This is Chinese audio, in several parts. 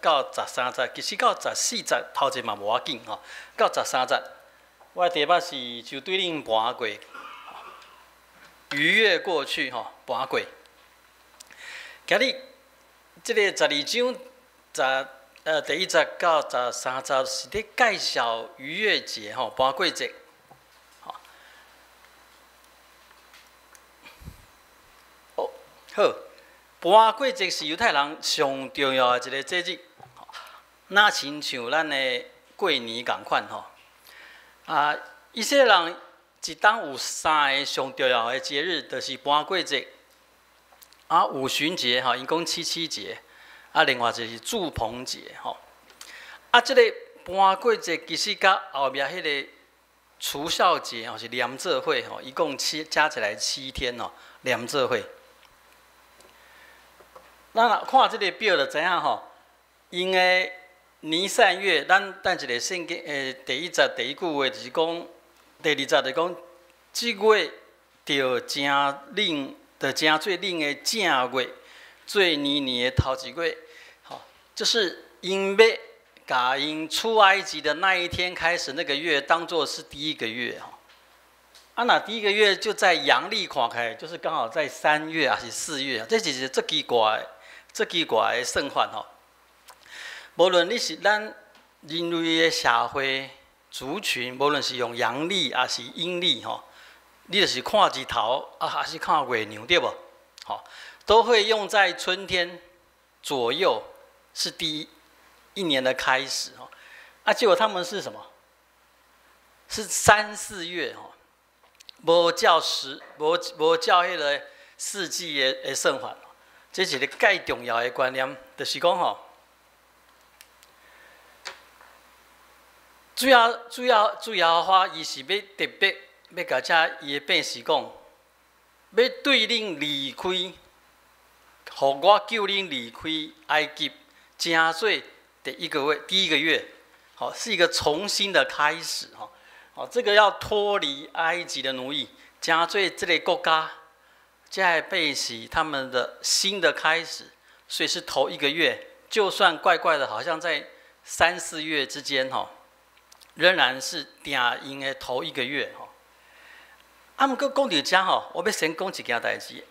到13节，其实到14节头一嘛无要紧吼，到13节，我题目是就对恁盘过，逾越过去吼，盘过。今日这个12章第1节到13节是咧介绍逾越节吼，盘过节。哦，好。 盘过节是犹太人上重要的一个节日，那亲像咱的过年共款吼。以色列人一冬有3个上重要的节日，就是盘过节、五旬节吼，因讲七节，另外就是住棚节吼。这个盘过节其实甲后面迄个除孝节吼是连做伙吼，一共加起来7天哦，连做伙。 咱若看即个表就知影吼，因个尼散月，咱一个圣经第1节第1句话就是讲，第2节就讲，即月着正冷，着正最冷的正月，最年的头一月，吼，就是因要甲因出埃及的那一天开始，那个月当作是第1个月吼。那第1个月就在阳历看起来，就是刚好在3月还是4月，这就是最奇怪的。 最奇怪的算法吼，无论你是咱人类的社会族群，无论是用阳历还是阴历吼，你就是看日头还是看月亮对不？好，都会用在春天左右，是第一年的开始吼。结果他们是什么？是3、4月吼，无照迄个四季的算法。 这是一个介重要的观念，就是讲吼，主要话，伊是要特别要甲遮伊的变是讲，要对恁离开，互我救恁离开埃及，正做第1个月，好，是一个重新的开始哈，好，这个要脱离埃及的奴役，正做这个国家。 在背起他们的新的开始，所以是头1个月，就算怪怪的，好像在3、4月之间哈，仍然是定因的头1个月哈。毋过讲到这吼，我要先讲一件代志，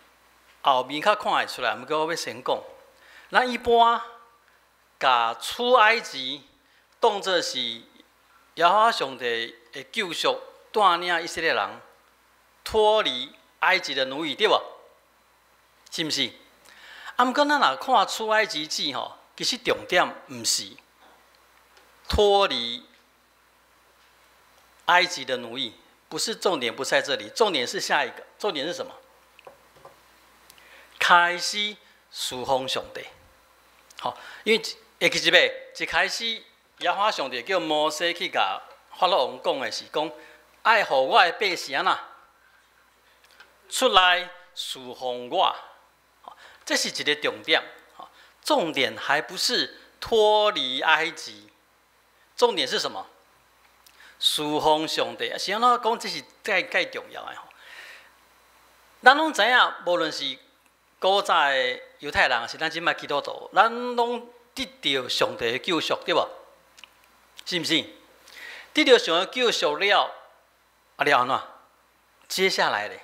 后面较看会出来。毋过我要先讲，咱一般甲出埃及当作是耶和华上帝的救赎，带领以色列人脱离埃及的奴役，对无？ 是毋是？毋过咱若看出埃及记吼，其实重点毋是脱离埃及的奴役，不是重点，不在这里，重点是下一个，重点是什么？开始侍奉上帝。好，因为其实一开始耶和华上帝叫摩西去甲法老王讲的是讲，爱互我的百姓呐出来侍奉我。 这是一个重点，重点还不是脱离埃及，重点是什么？侍奉上帝。是安怎讲？这是介重要的吼。咱拢知影，无论是古早的犹太人，是咱即摆基督徒，咱拢得到上帝的救赎，对无？是毋是？得到上帝救赎了，了安怎？接下来咧？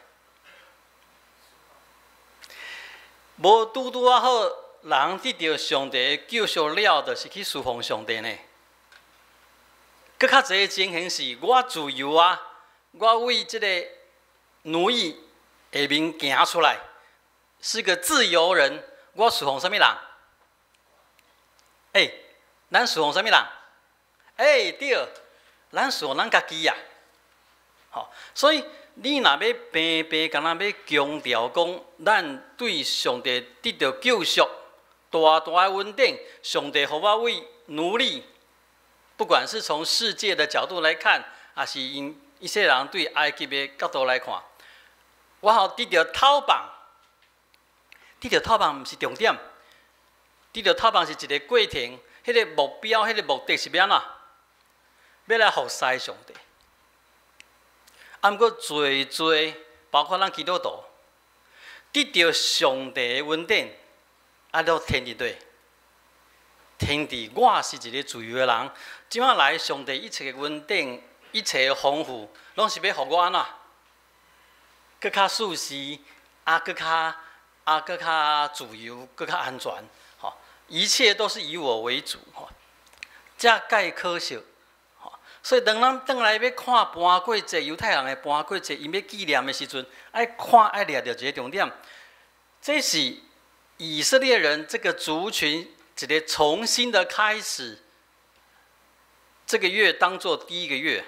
无拄啊好，人得到上帝的救赎了，就是去侍奉上帝呢。搁较侪情形是，我自由啊，我为这个奴役下面行出来，是个自由人。我侍奉什么人？咱侍奉什么人？对，咱侍奉咱家己呀。好，所以。 你若要平平，敢若要强调讲，咱对上帝得到救赎，大大的稳定。上帝互我为奴隶，不管是从世界的角度来看，还是因一些人对埃及的角度来看，我好得到讨棒。得到讨棒毋是重点，得到讨棒是一个过程，迄个目标、迄个目的是要安怎？要来服侍上帝。 毋过，侪包括咱基督徒，得到上帝的稳定，都天一对，天地，我是一个自由的人。即摆来，上帝一切的稳定，一切的丰富，拢是要互我安怎？搁较舒适，搁较自由，搁较安全。吼，一切都是以我为主。吼，这介可惜。吼，所以当咱转来要看搬过节，犹太人的搬过节，因要纪念的时阵，爱看爱掠着一个重点，这是以色列人这个族群一个重新的开始。这个月当作第一个月，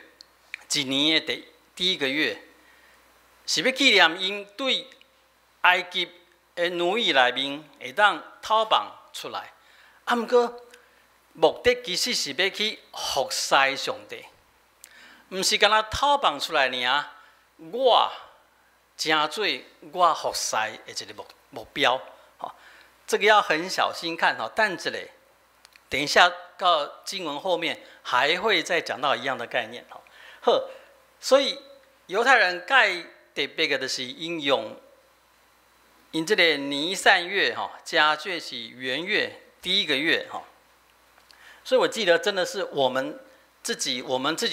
一年的第一个月，是要纪念因对埃及的奴役内面会当逃亡出来。啊，毋过目的其实是要去服侍上帝，毋是干那逃亡出来尔。我成做我服侍的一个目标。这个要很小心看。等一下，等一下到经文后面还会再讲到一样的概念。好，所以犹太人介特别的就是因这个尼散月加最是元月第一个月。所以我记得真的是我们自己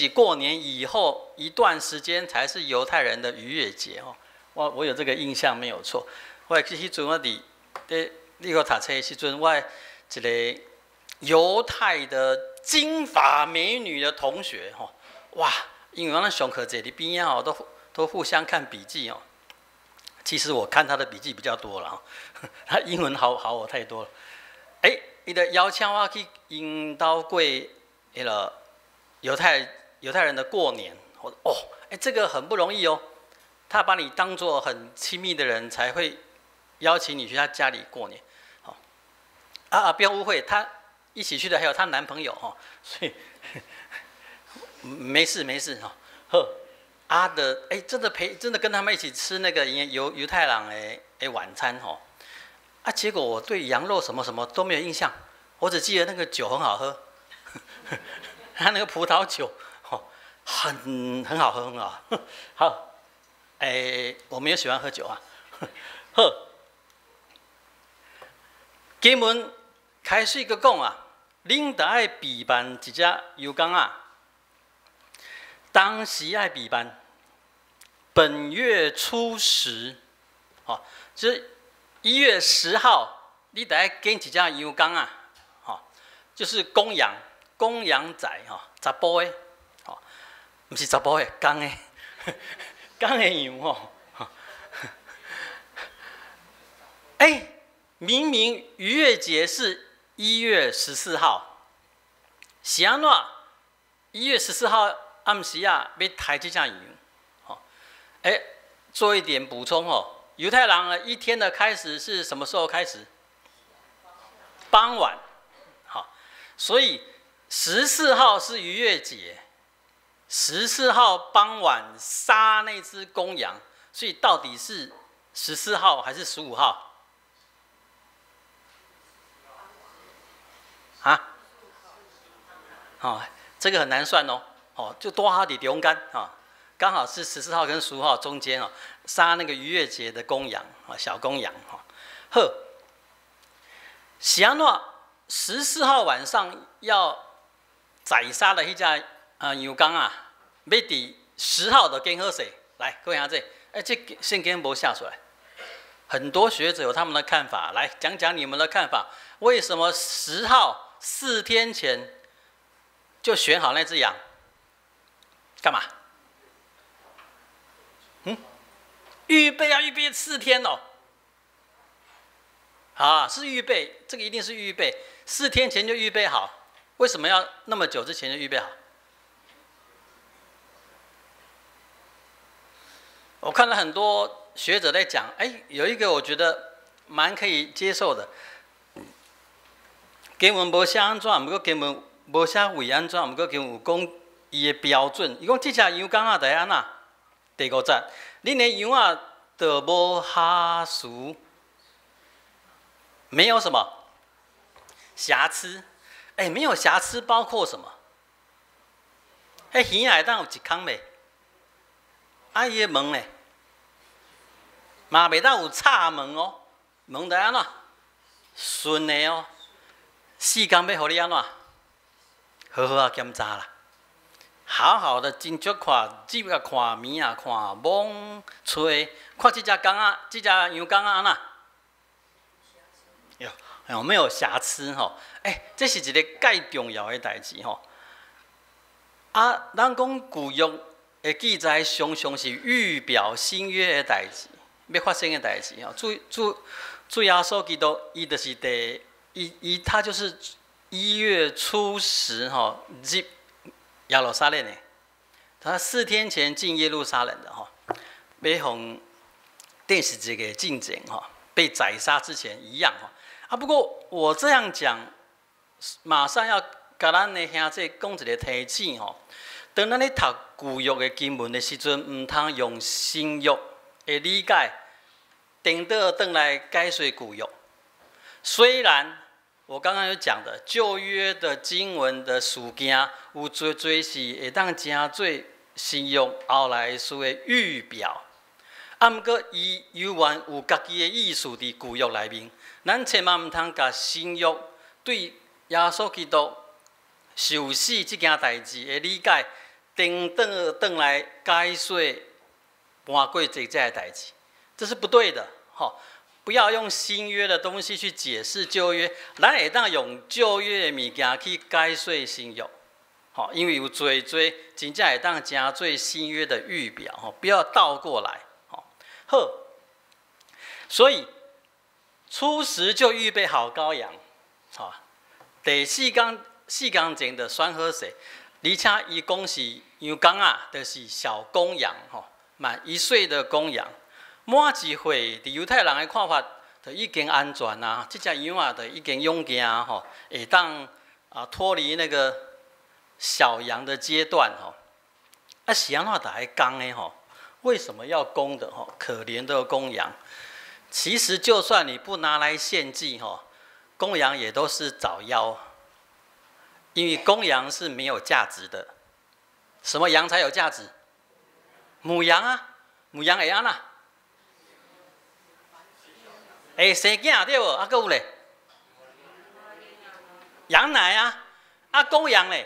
过年以后一段时间才是犹太人的逾越节。我有这个印象没有错。我去迄阵我伫你个读册的时阵，我一个犹太的金发美女的同学，哇！因为我们上课坐伫边啊，都互相看笔记。其实我看他的笔记比较多了，他英文好我太多了。伊就邀请我去因兜过那个犹太人的过年。这个很不容易哦。他把你当作很亲密的人，才会邀请你去他家里过年。不要误会，她一起去的还有她男朋友。所以没事真的跟他们一起吃那个犹太人的晚餐。结果我对羊肉什么什么都没有印象，我只记得那个酒很好喝，他那个葡萄酒很好喝，很好。好，我没有喜欢喝酒啊。好，经文开始个讲啊，恁得爱备办一只油缸啊，当时爱备办。本月初10，就是1月10号，你得爱跟一只油缸啊，就是公羊仔查甫的，不是查甫的，公的，公的羊明明逾越节是1月14号，是安怎？1月14号暗时啊，要抬这只羊。做一点补充犹太人的一天的开始是什么时候开始？傍晚。所以14号是逾越节，14号傍晚杀那只公羊，所以到底是14号还是15号？这个很难算就多哈底中间刚好是14号跟15号中间杀那个逾越节的公羊小公羊好，是安怎14号晚上要宰杀的那只羊羔啊，要伫10号就更好势。来，各位兄弟，这圣经没下出来，很多学者有他们的看法，来讲讲你们的看法。为什么10号4天前就选好那只羊？干嘛？预备4天是预备，这个一定是预备，4天前就预备好。为什么要那么久之前就预备好？我看了很多学者在讲，有一个我觉得蛮可以接受的。经文无写安怎，不过经文无写为安怎，不过经文有讲伊的标准。伊讲这只羊羔啊，得安怎？第5节，恁的羊啊，就无瑕疵，没有什么瑕疵。没有瑕疵包括什么？鱼内当有一孔袂？伊的门呢？嘛袂当有插门门得安怎？顺的时间要互你安怎？好好啊检查啦，好好的斟酌看日啊、看暝啊、看梦、吹，看这只工啊、这只羊工啊安那？有没有瑕疵吼？这是一个介重要的代志吼。啊，咱讲旧约的记载，常常是预表新约的代志，要发生的代志吼。主耶稣基督，伊就是他就是1月初10吼入耶路撒冷的，他4天前进耶路撒冷的吼，要从第十节给进前吼，被宰杀之前一样吼。不过我这样讲，马上要甲咱的兄弟讲一个提醒吼。当咱咧读旧约的经文的时阵，唔通用新约的理解，颠倒转来解说旧约。虽然我刚刚有讲的旧约的经文的事件，有最是会当成做新约后来事的预表，毋过伊犹原有家己的意思伫旧约内面。咱千万唔通甲新约对耶稣基督受死这件代志的理解，颠倒转来解说搬过这的代志，这是不对的。不要用新约的东西去解释旧约，咱会当用旧约的物件去解说新约。因为有最真正会当成做新约的预表，不要倒过来。好，所以初时就预备好羔羊，第四天前的选好势，而且伊讲是羊公啊，就是小公羊，满1岁的公羊。满一岁，伫犹太人的看法，就已经安全啊，这只羊啊，就已经勇行会当脱离那个小羊的阶段是安怎就爱公的为什么要公的可怜的公羊，其实就算你不拿来献祭公羊也都是早夭，因为公羊是没有价值的。什么羊才有价值？母羊啊，母羊会安怎？生囝对无？还有咧，羊奶啊，公羊咧，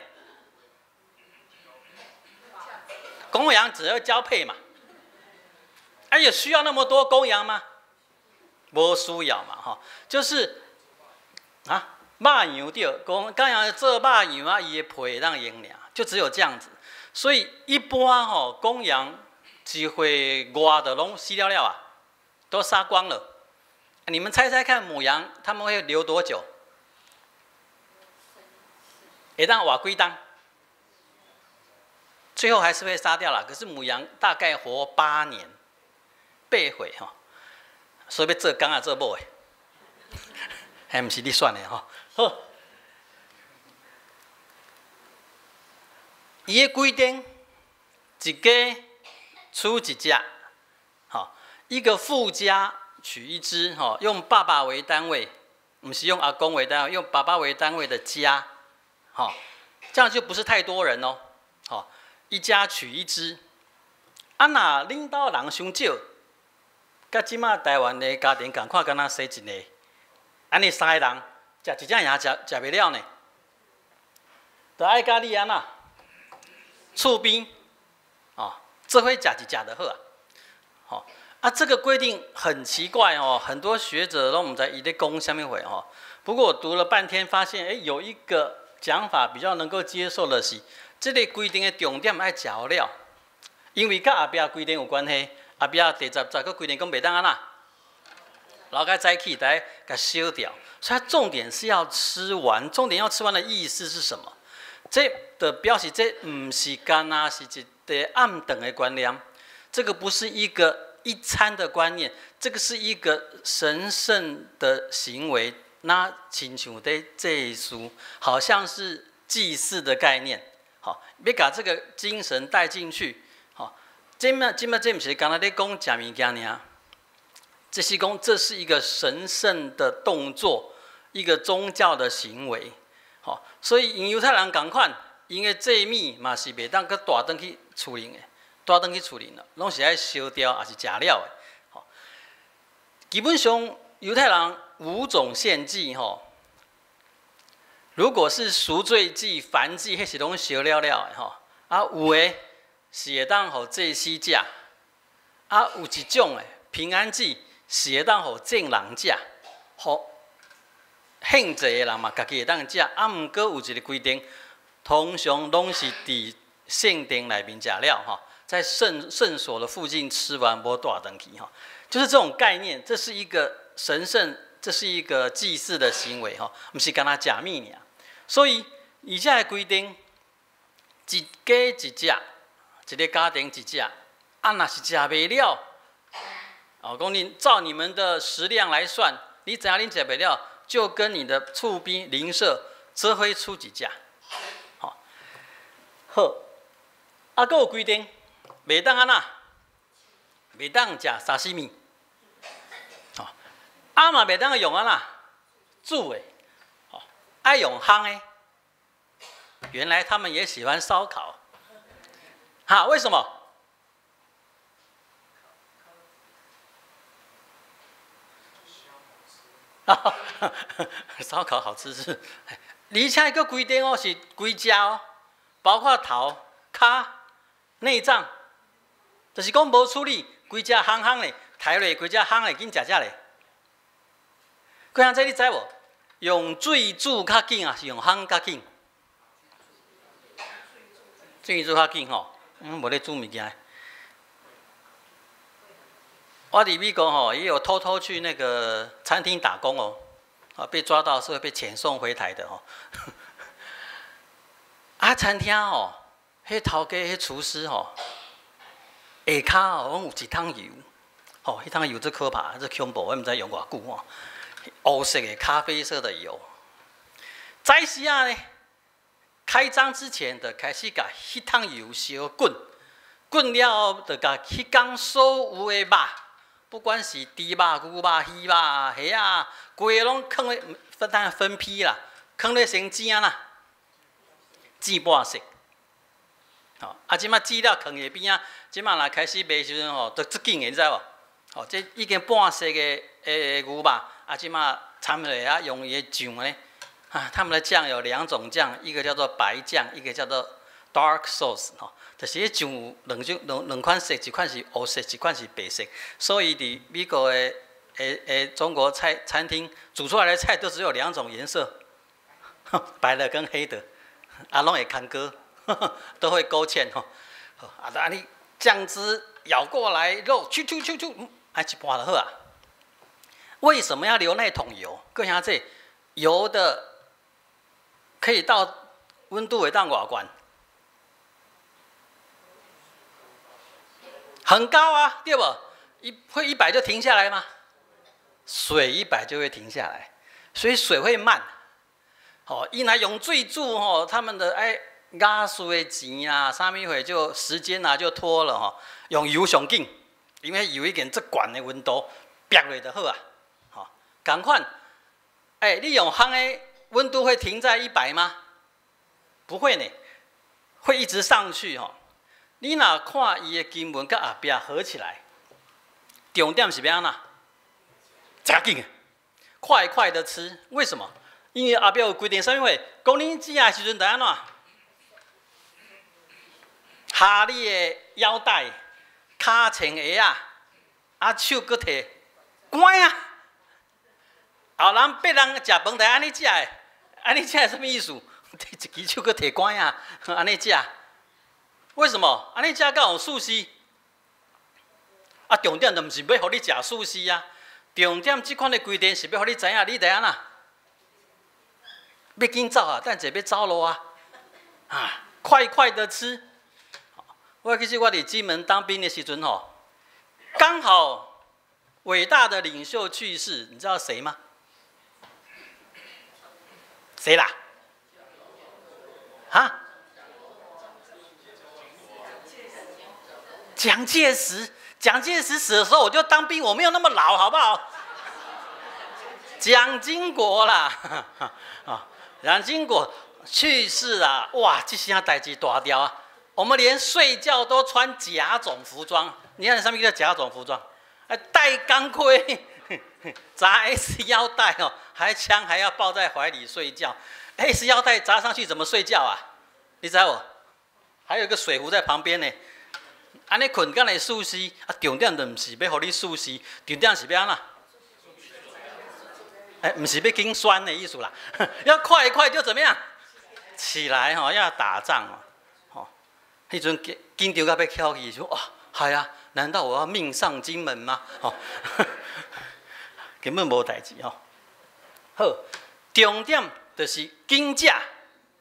公羊只要交配嘛，有需要那么多公羊吗？无需要嘛，就是肉羊对，公羊做肉羊啊，伊的皮会当用尔，就只有这样子。所以一般公羊一岁外的拢死了啊，都杀光了。你们猜猜看，母羊他们会留多久？会当活几当？最后还是会杀掉了。可是母羊大概活8年，8岁所以要做公啊做某的，还不是你选的好，伊的规定，一家出一只，一个富家取一只，用爸爸为单位，不是用阿公为单位，用爸爸为单位的家，这样就不是太多人哦，一家取一只。若恁兜人伤少，甲即马台湾的家庭共款，敢若生一个，安尼3个人食一只羊食袂了呢，就爱甲你安怎？厝边，做伙食一只就好这个规定很奇怪很多学者都不知伊在讲什么话不过我读了半天，发现有一个讲法比较能够接受的是，这个规定的重点爱食好了，因为甲后壁规定有关系。后壁第10个规定讲袂当安怎，老该早起来甲烧掉。所以它重点是要吃完，重点要吃完的意思是什么？这的表示这不是干是一个暗等的观念，这个不是一个一餐的观念，这个是一个神圣的行为。那亲像在祭祀，好像是祭祀的概念，要把这个精神带进去，这不是刚才在讲吃物件呢，这是讲这是一个神圣的动作，一个宗教的行为，所以因犹太人同款，因的祭物嘛是袂当去带转去厝里的，带转去厝里了，拢是爱烧掉，还是食了的，基本上犹太人5种献祭如果是赎罪祭、燔祭，迄是拢烧了了的吼。啊，有诶是会当互祭司食，啊，有一种诶平安祭是会当互众人食，互献祭的人嘛，家己会当食。啊，毋过有一个规定，通常拢是伫圣殿内面食了吼，在圣所的附近吃完，无带回去吼。就是这种概念，这是一个神圣，这是一个祭祀的行为吼，毋是干那食物尔。所以以下的规定，一家一只，一个家庭一只。啊，若是食袂了，哦，讲你照你们的食量来算，你知影恁食袂了，就跟你的厝边邻舍折回出一只。好，好，啊，佫有规定，袂当安那，袂当食沙西米。哦，啊嘛袂当用安那煮的。爱用烘的，原来他们也喜欢烧烤，哈？为什么？烧烤好吃是，而且个规定哦是规只哦，包括头、骹、内脏，就是讲无处理，规只烘烘的，抬落规只烘的，紧食食咧。几项这你知无？用水煮较紧啊，是用烘较紧？水煮较紧吼，无咧煮物件。我伫美国吼，也有偷偷去那个餐厅打工哦，啊，被抓到是会被遣送回台的哦。啊，餐厅吼，迄头家迄厨师吼，下骹哦，拢有一桶油，吼，迄桶油最可怕，最恐怖，我毋知用偌久哦。黑色的、咖啡色的油，早时啊呢，开张之前就开始甲迄桶油烧滚，滚了后就甲迄缸所有的肉，不管是猪肉、牛肉、鱼肉、虾啊，规个拢放咧，分批啦，放咧先煎啦，煎半熟。哦，啊，即马煎了放下边啊，即马若开始卖时阵吼，都足紧的，你知无？哦，这已经半熟的牛肉。啊，即马掺落啊，用伊的酱咧，啊，他们的酱有2种酱，一个叫做白酱，一个叫做 dark sauce 吼，就是迄酱有两款色，一款是黑色，一款是白色。所以伫美国的中国餐厅煮出来的菜都只有2种颜色，白的跟黑的，啊，拢会看割，都会勾芡吼。啊，安尼酱汁舀过来，肉啾，啊，一半就好啊。为什么要留那桶油？各位兄弟，油的可以到温度会到偌高？很高啊，对不？会100就停下来吗？水100就会停下来，所以水会慢。哦，伊若用水煮吼，他们的压水的钱啊，啥物货就时间啊就拖了吼。用油上紧，因为油已经足悬的温度，逼落就好啊。同款，你用烘的温度会停在100吗？不会呢，会一直上去吼。你若看伊的金文甲后壁合起来，重点是要安那？真紧的，快快的吃。为什么？因为后壁有规定啥物货？讲你煮的时阵就安怎？下你的腰带，骹穿鞋啊，啊手搁摕关啊。后人别人食饭台安尼食的，安尼食什么意思？一只手搁摕管啊，安尼食。为什么？安尼食才有素息。啊，重点就毋是要互你食素息啊，重点即款的规定是要互你知影，你知影啦。要紧走啊，等者要走路啊，啊，快快的吃。其实我伫金门当兵的时阵吼，刚好伟大的领袖去世，你知道谁吗？谁啦？啊？蒋介石。蒋介石死的时候，我就当兵，我没有那么老，好不好？蒋经国啦，啊，蒋经国去世啦，哇，这下代志大条啊！我们连睡觉都穿甲种服装，你看上面叫甲种服装，戴钢盔，扎 S 腰带哦，枪还要抱在怀里睡觉。哎，是腰带扎上去怎么睡觉啊？你知道不？还有一个水壶在旁边呢。安尼困敢会舒适，啊，重点就唔是要互你舒适，重点是要安那？唔是要紧酸的意思啦，要快一快就怎么样？起来吼，要打仗哦，吼，迄阵紧张到要翘起，说哇，系啊，难道我要命丧金门吗？吼，根本无代志吼。好，重点就是金价，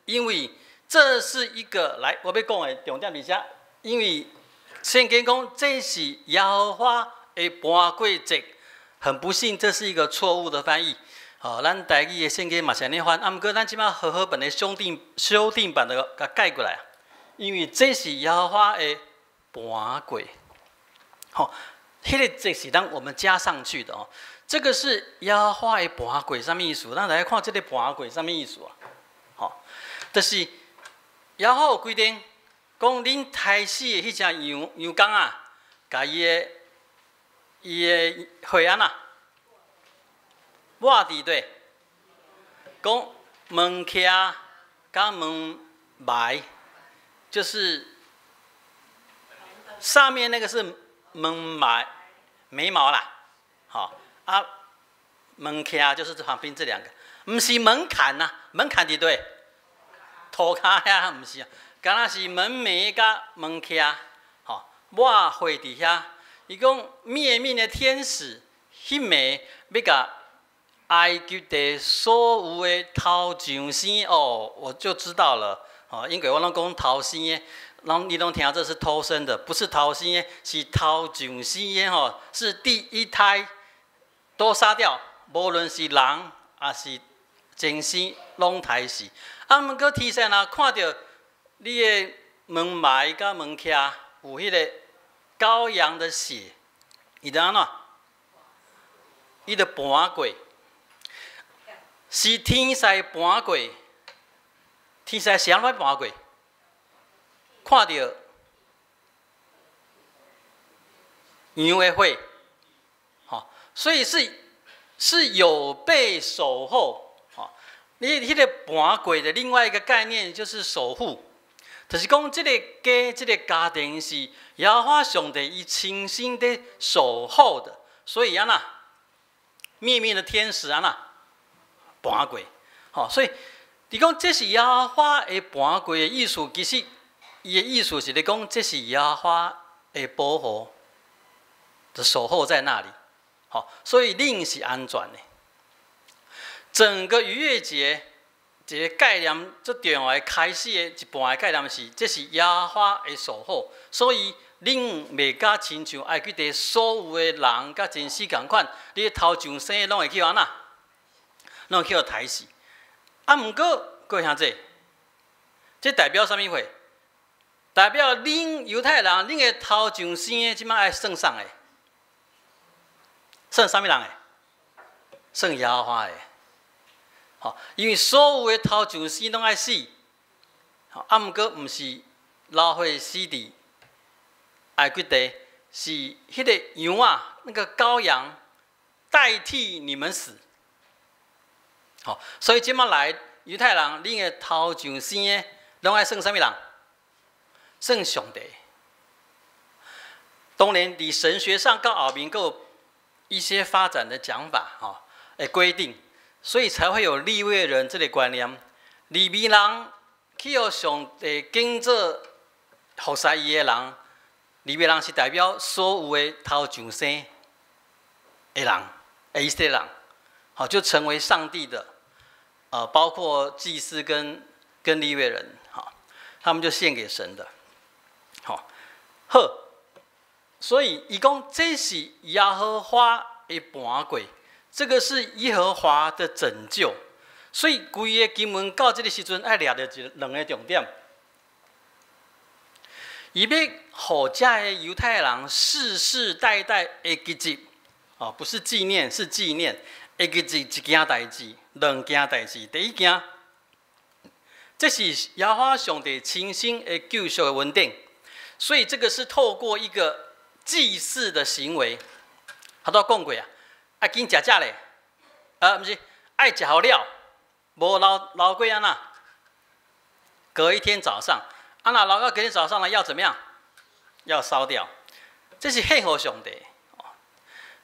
因为这是一个来我要讲的重点，而且因为圣经讲这是耶和华的搬过节，很不幸这是一个错误的翻译。哦，咱台语的圣经嘛是安尼翻，不过咱即摆和合本的修订版的甲改过来，因为这是耶和华的搬过，好，迄个这是当我们加上去的哦。这个是耶和华的搬过，什么意思？咱来看这个搬过什么意思啊？好，就是耶和华有规定，讲恁杀死的迄只羊羔啊，甲伊的血案啊。抹伫对，讲门徛甲门埋，就是上面那个是门埋眉毛啦，好啊，门徛就是这旁边这两个，不是门槛呐、门槛伫对，涂骹遐不是啊，敢若是门楣甲门徛，好抹血伫遐，伊讲灭命的天使，迄楣要甲。埃及的所有的头上生哦，我就知道了哦，因为我拢讲头生的，你拢听这是偷生的，不是头生的，是头上生的哦，是第一胎都杀掉，无论是人还是精生，拢杀死。啊，毋过天神啊，看到你的门楣甲门徛有迄个羔羊的血，伊就安怎？伊就搬过。是天使搬过，天使是安怎搬过？看到羊的血，好，所以是有被守候，好，你迄个搬过的另外一个概念就是守护，就是讲这个家庭是耶和华上帝伊亲身的守候的，所以安那灭命的天使安那。搬过，吼，所以你讲这是耶和华的搬过的意思，其实伊的意思是咧讲这是耶和华的保护的守候在那里，好，所以令是安全的。整个逾越节一个概念最重要的开始的一半的概念是，这是耶和华的守候，所以恁袂甲亲像埃及地所有的人甲真死共款，你头上生的拢会去安那？拢去互杀死，啊！毋过各位兄弟，这代表啥物货？代表恁犹太人，恁的头上生的，即摆爱算啥个？算啥物人个？算耶和华个。好，因为所有的头上生拢爱死，好，啊！毋过毋是老岁死伫埃及地，是迄个羊啊，那个羔羊代替你们死。好，所以即摆来犹太人，恁的头上生的，拢爱算啥物人？算上帝。当然，伫神学上到后面，有一些发展的讲法，哈，的规定，所以才会有利未人这个观念。利未人去互上帝敬做服侍伊的人，利未人是代表所有的头上生的人，以色列人，好，就成为上帝的。包括祭司跟利未人，好，他们就献给神的，好，好，所以伊讲这是耶和华的搬过，这个是耶和华的拯救，所以规个经文到这个时阵爱抓到两个重点，伊要互遮的犹太人世世代代会记住，不是纪念，是纪念。会记住一件代志，两件代志。第一件，这是耶和华上帝亲身的救赎的稳定，所以这个是透过一个祭祀的行为。他都讲过啊，爱紧食嘞，不是爱食好料，无老过安那？隔一天早上，啊那老到隔天早上呢，要怎么样？要烧掉，这是献给上帝。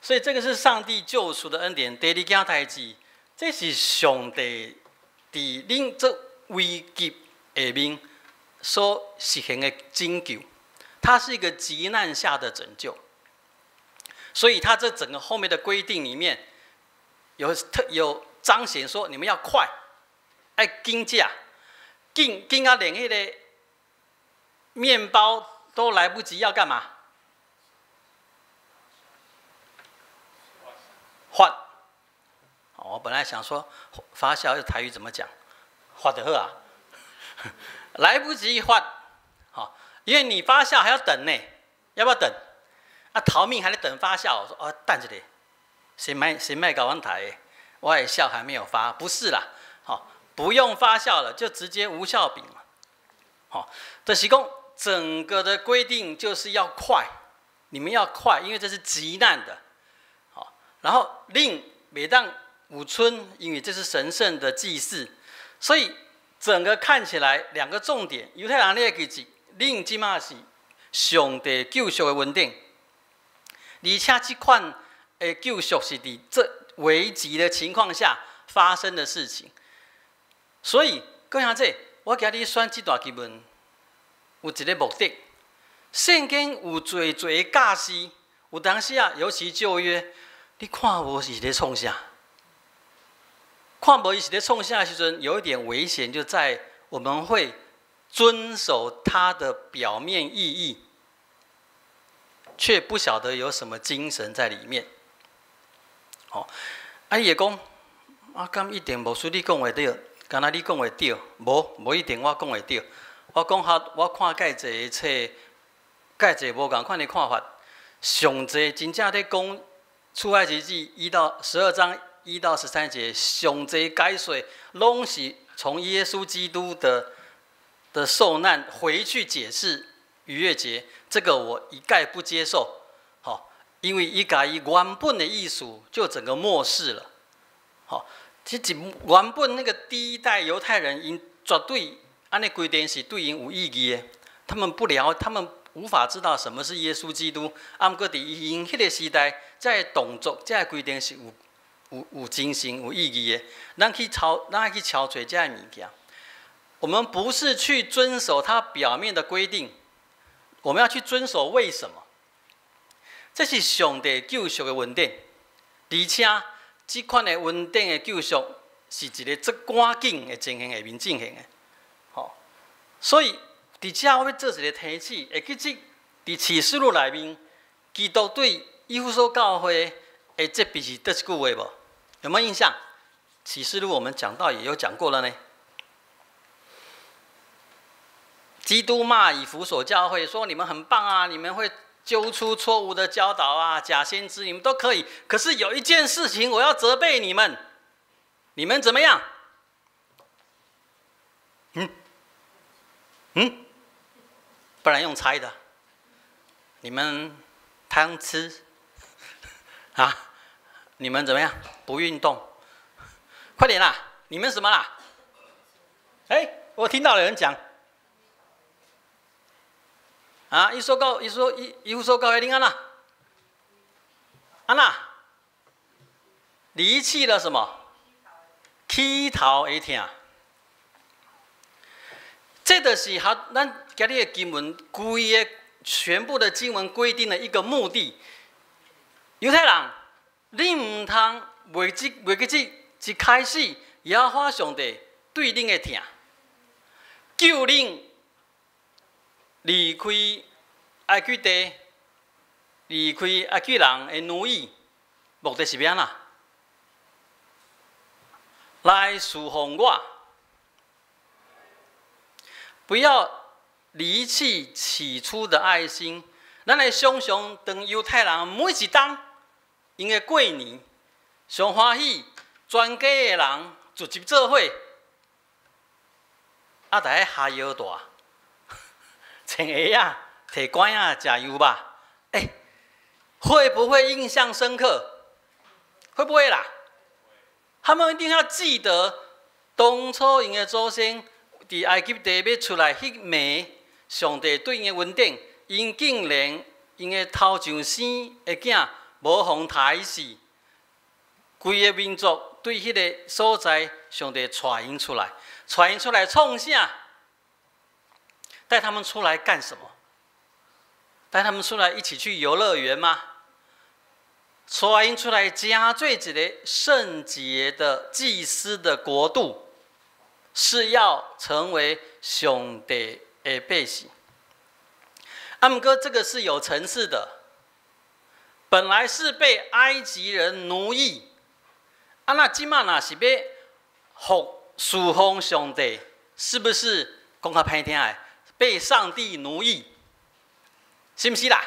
所以这个是上帝救赎的恩典。第二件代志，这是上帝伫恁这危急下面所实行的拯救，它是一个急难下的拯救。所以它这整个后面的规定里面有彰显说，你们要快，要紧架，紧啊，连那个面包都来不及，要干嘛？发。我本来想说发酵用台语怎么讲，发就好啊，来不及发，好，因为你发酵还要等呢，要不要等？啊，逃命还得等发酵。我说哦，等一下，谁卖搞完台？我的酵还没有发，不是啦，好，不用发酵了，就直接无酵饼了。好，就是讲整个的规定就是要快，你们要快，因为这是急难的。好，然后令每当五春，因为这是神圣的祭祀，所以整个看起来两个重点，犹太人咧记住，令即马是上帝救赎的稳定。而且这款的救赎是伫这危急的情况下发生的事情，所以各位姐，我今日选这段经文有一个目的。圣经有侪的教示，有当时啊，尤其旧约，你看无是咧创啥？看无伊是咧创啥的时阵，有一点危险，就在我们会遵守它的表面意义。却不晓得有什么精神在里面。哦，啊，伊会讲，啊，敢一定无属你讲会对，敢若你讲会对，无一定我讲会对。我讲我看介济个册，介济无共款的看法。上济真正在讲出埃及记1到12章1到13节，上济解说拢是从耶稣基督的受难回去解释逾越节。这个我一概不接受，好，因为伊甲伊原本的意思就整个漠视了，好，其实原本那个第一代犹太人，因绝对按那规定是对因有意义的，他们无法知道什么是耶稣基督，啊，不过伫因迄个时代，这动作、这规定是有精神、有意义的，咱去抄找这物件，我们不是去遵守它表面的规定。我们要去遵守，为什么？这是上帝救赎的恩典，而且这款的恩典的救赎是一个最赶紧的情形下面进行的。好，所以伫遮我要做一个提醒，会记伫启示录内面，基督对以弗所教会的责备是叨一句话无？有没有印象？启示录我们讲到也有讲过了呢。基督骂以弗所教会说：“你们很棒啊，你们会揪出错误的教导啊，假先知你们都可以。可是有一件事情我要责备你们，你们怎么样？不然用猜的，你们贪吃啊？你们怎么样？不运动？快点啦！你们什么啦？我听到有人讲。”啊！伊说到，伊说到的，你安那？安那？离弃了什么？起头会痛。这就是咱今日的经文，规个全部的经文规定的一个目的。犹太人，你唔通为这一开始，也要发上帝对恁的痛，救恁。离开埃及地，离开埃及人的奴役，目的是要安怎？来侍奉我，不要离弃起初的爱心。咱来想想，当犹太人每一冬，因的过年上欢喜，全家的人聚集做伙，大家哈腰大。穿鞋啊，摕管啊，食油吧，会不会印象深刻？会不会啦？他们一定要记得当初因的祖先伫埃及地要出来迄暝，上帝对因的恩典，因竟然因的头上生的囝无互杀死，规个民族对迄个所在，上帝带因出来，带因出来创啥？带他们出来干什么？带他们出来一起去游乐园吗？带因出来加做一个圣洁的祭司的国度，是要成为上帝的百姓。不过这个是有层次的，本来是被埃及人奴役，那今嘛若是要侍奉上帝，是不是讲较歹听的？被上帝奴役，是不是啦？